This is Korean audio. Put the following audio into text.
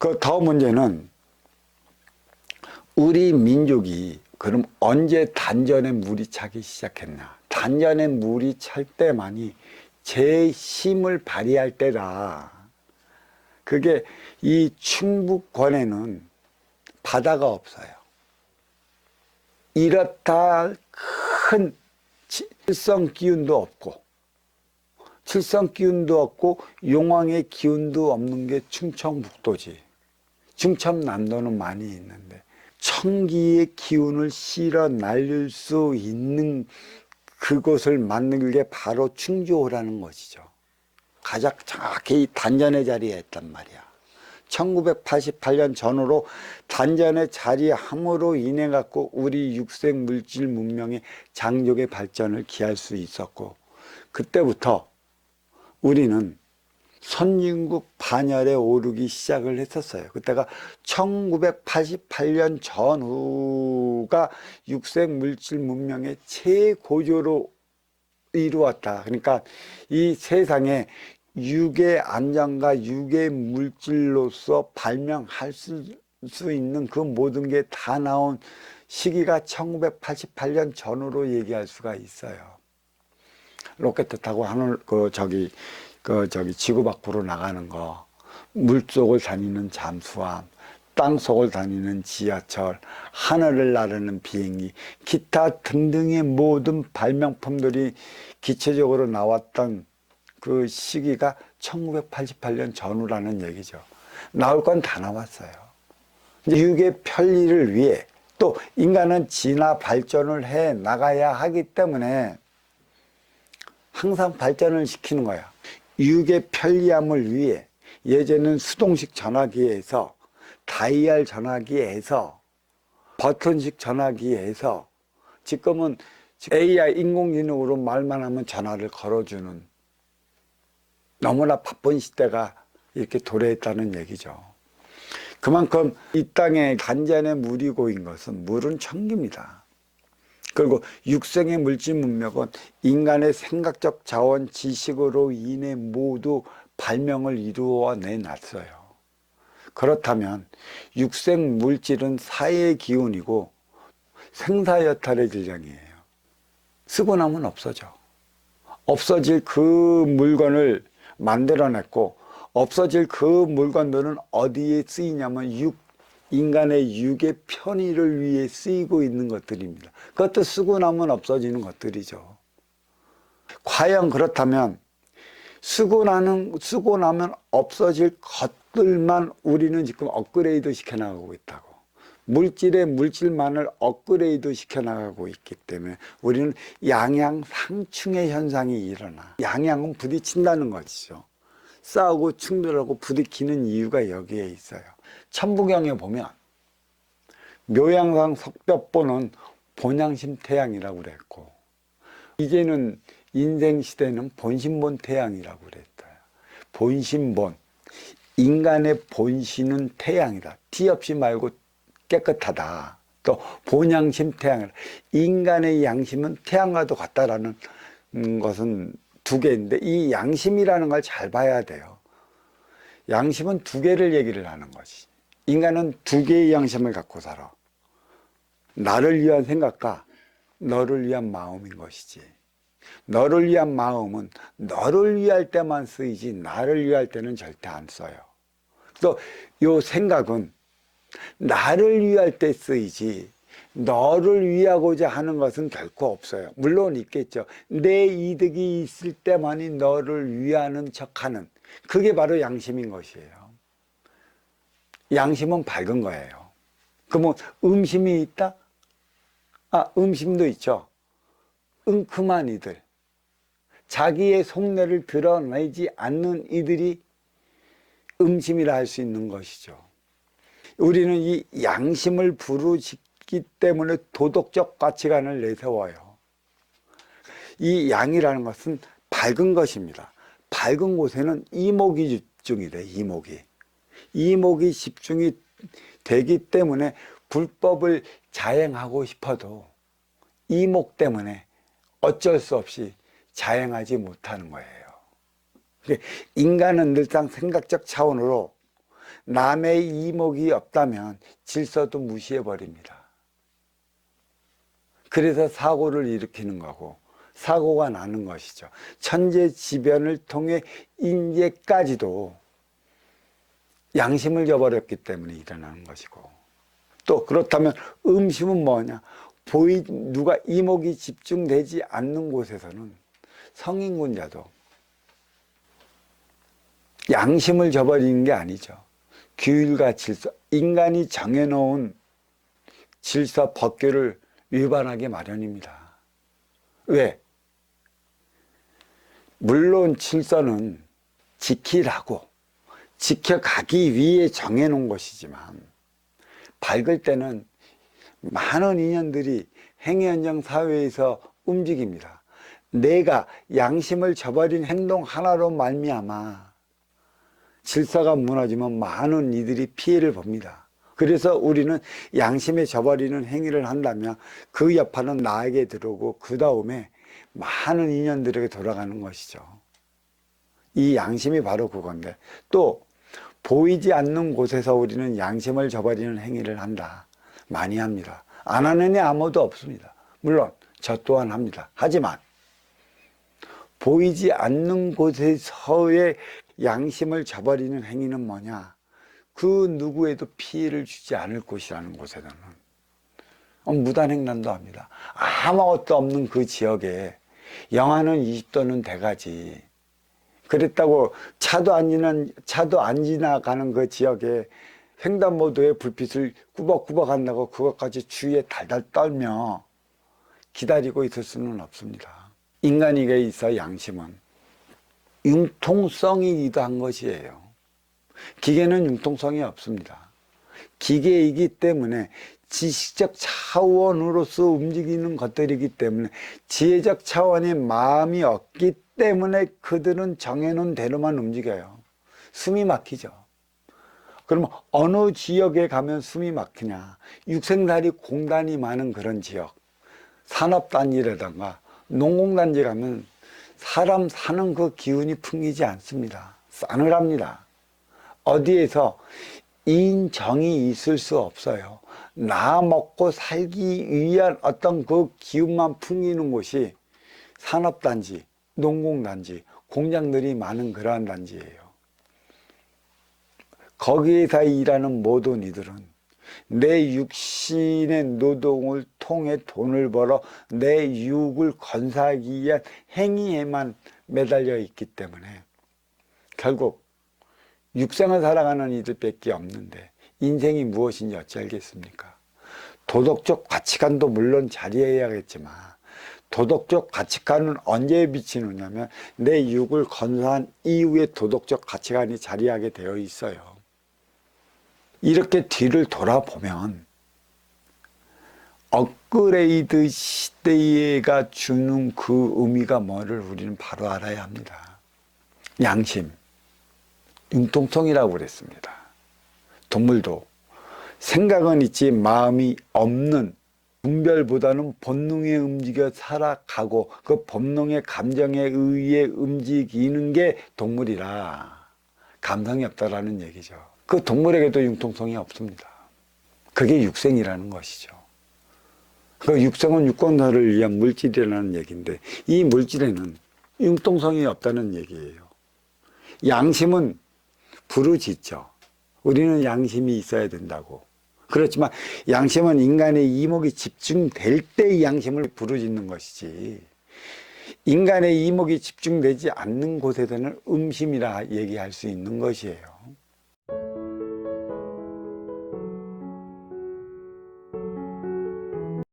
그 더 문제는 우리 민족이 그럼 언제 단전에 물이 차기 시작했나? 단전에 물이 찰 때만이 제 힘을 발휘할 때라. 그게 이 충북권에는 바다가 없어요. 이렇다 큰 칠성 기운도 없고 칠성 기운도 없고 용왕의 기운도 없는 게 충청북도지. 충청남도는 많이 있는데 청기의 기운을 실어 날릴 수 있는 그곳을 만든 게 바로 충주호라는 것이죠. 가장 정확히 단전의 자리에 있단 말이야. 1988년 전후로 단전의 자리함으로 인해 갖고 우리 육생 물질 문명의 장족의 발전을 기할 수 있었고, 그때부터 우리는 선진국 반열에 오르기 시작을 했었어요. 그때가 1988년 전후가 육생 물질 문명의 최고조로 이루었다. 그러니까 이 세상에 유괴 안전과 유괴 물질로서 발명할 수 있는 그 모든 게 다 나온 시기가 1988년 전후로 얘기할 수가 있어요. 로켓 타고 하늘 지구 밖으로 나가는 거, 물속을 다니는 잠수함, 땅속을 다니는 지하철, 하늘을 나르는 비행기, 기타 등등의 모든 발명품들이 기초적으로 나왔던 그 시기가 1988년 전후라는 얘기죠. 나올 건 다 나왔어요. 유괴 편리를 위해 또 인간은 진화 발전을 해 나가야 하기 때문에 항상 발전을 시키는 거야. 유괴 편리함을 위해 예전에는 수동식 전화기에서 다이얼 전화기에서 버튼식 전화기에서 지금은 AI 인공지능으로 말만 하면 전화를 걸어주는 너무나 바쁜 시대가 이렇게 도래했다는 얘기죠. 그만큼 이 땅에 단전에 물이 고인 것은 물은 천기입니다. 그리고 육생의 물질 문명은 인간의 생각적 자원 지식으로 인해 모두 발명을 이루어내 놨어요. 그렇다면 육생 물질은 사회의 기운이고 생사여탈의 질량이에요. 쓰고 나면 없어져. 없어질 그 물건을 만들어냈고 없어질 그 물건들은 어디에 쓰이냐면 인간의 육의 편의를 위해 쓰이고 있는 것들입니다. 그것도 쓰고 나면 없어지는 것들이죠. 과연 그렇다면 쓰고 나면 없어질 것들만 우리는 지금 업그레이드 시켜나가고 있다고. 물질의 물질만을 업그레이드 시켜나가고 있기 때문에 우리는 양양상충의 현상이 일어나. 양양은 부딪힌다는 것이죠. 싸우고 충돌하고 부딪히는 이유가 여기에 있어요. 천부경에 보면 묘양상 석벽보는 본양심 태양이라고 그랬고, 이제는 인생시대는 본신본 태양이라고 그랬어요. 본신본, 인간의 본신은 태양이다. 티 없이 말고 깨끗하다. 또 본양심 태양이다. 인간의 양심은 태양과도 같다라는 것은 두 개인데 이 양심이라는 걸 잘 봐야 돼요. 양심은 두 개를 얘기를 하는 것이. 인간은 두 개의 양심을 갖고 살아. 나를 위한 생각과 너를 위한 마음인 것이지. 너를 위한 마음은 너를 위할 때만 쓰이지 나를 위할 때는 절대 안 써요. 또 이 생각은 나를 위할 때 쓰이지 너를 위하고자 하는 것은 결코 없어요. 물론 있겠죠. 내 이득이 있을 때만이 너를 위하는 척하는, 그게 바로 양심인 것이에요. 양심은 밝은 거예요. 그러면 음심이 있다? 음심도 있죠. 은큼한 이들, 자기의 속내를 드러내지 않는 이들이 음심이라 할 수 있는 것이죠. 우리는 이 양심을 부르짖기 때문에 도덕적 가치관을 내세워요. 이 양이라는 것은 밝은 것입니다. 밝은 곳에는 이목이 집중이 돼. 이목이 집중이 되기 때문에 불법을 자행하고 싶어도 이목 때문에 어쩔 수 없이 자행하지 못하는 거예요. 인간은 늘상 생각적 차원으로 남의 이목이 없다면 질서도 무시해버립니다. 그래서 사고를 일으키는 거고 사고가 나는 것이죠. 천재지변을 통해 인재까지도 양심을 저버렸기 때문에 일어나는 것이고, 또 그렇다면 음심은 뭐냐? 누가 이목이 집중되지 않는 곳에서는 성인군자도 양심을 저버리는 게 아니죠. 규율과 질서, 인간이 정해놓은 질서 법규를 위반하게 마련입니다. 왜? 물론 질서는 지키라고 지켜가기 위해 정해놓은 것이지만 밝을 때는 많은 인연들이 행위현장 사회에서 움직입니다. 내가 양심을 저버린 행동 하나로 말미암아 질서가 무너지면 많은 이들이 피해를 봅니다. 그래서 우리는 양심에 저버리는 행위를 한다면 그 여파는 나에게 들어오고 그 다음에 많은 인연들에게 돌아가는 것이죠. 이 양심이 바로 그건데, 또 보이지 않는 곳에서 우리는 양심을 저버리는 행위를 한다. 많이 합니다. 안 하는 애 아무도 없습니다. 물론 저 또한 합니다. 하지만 보이지 않는 곳에서의 양심을 저버리는 행위는 뭐냐? 그 누구에도 피해를 주지 않을 곳이라는 곳에서는 무단횡단도 합니다. 아무것도 없는 그 지역에 영하는 20도는 돼가지, 그랬다고 차도 안 지나가는 그 지역에 횡단보도에 불빛을 꾸벅꾸벅 한다고 그것까지 주위에 달달 떨며 기다리고 있을 수는 없습니다. 인간에게 있어 양심은 융통성이기도 한 것이에요. 기계는 융통성이 없습니다. 기계이기 때문에 지식적 차원으로서 움직이는 것들이기 때문에 지혜적 차원의 마음이 없기 때문에 그들은 정해놓은 대로만 움직여요. 숨이 막히죠. 그러면 어느 지역에 가면 숨이 막히냐? 육생살이 공단이 많은 그런 지역, 산업단지라든가 농공단지 가면 사람 사는 그 기운이 풍기지 않습니다. 싸늘합니다. 어디에서 인정이 있을 수 없어요. 나 먹고 살기 위한 어떤 그 기운만 풍기는 곳이 산업단지, 농공단지, 공장들이 많은 그러한 단지예요. 거기에서 일하는 모든 이들은 내 육신의 노동을 통해 돈을 벌어 내 육을 건사하기 위한 행위에만 매달려 있기 때문에 결국 육생을 살아가는 이들밖에 없는데 인생이 무엇인지 어찌 알겠습니까? 도덕적 가치관도 물론 자리해야겠지만 도덕적 가치관은 언제 비치느냐면 내 육을 건사한 이후에 도덕적 가치관이 자리하게 되어 있어요. 이렇게 뒤를 돌아보면 업그레이드 시대가 주는 그 의미가 뭐를 우리는 바로 알아야 합니다. 양심, 융통성이라고 그랬습니다. 동물도 생각은 있지 마음이 없는, 분별보다는 본능에 움직여 살아가고 그 본능의 감정에 의해 움직이는 게 동물이라 감성이 없다라는 얘기죠. 그 동물에게도 융통성이 없습니다. 그게 육생이라는 것이죠. 그 육생은 육건사를 위한 물질이라는 얘기인데 이 물질에는 융통성이 없다는 얘기예요. 양심은 부르짖죠. 우리는 양심이 있어야 된다고. 그렇지만 양심은 인간의 이목이 집중될 때 이 양심을 부르짖는 것이지, 인간의 이목이 집중되지 않는 곳에서는 음심이라 얘기할 수 있는 것이에요.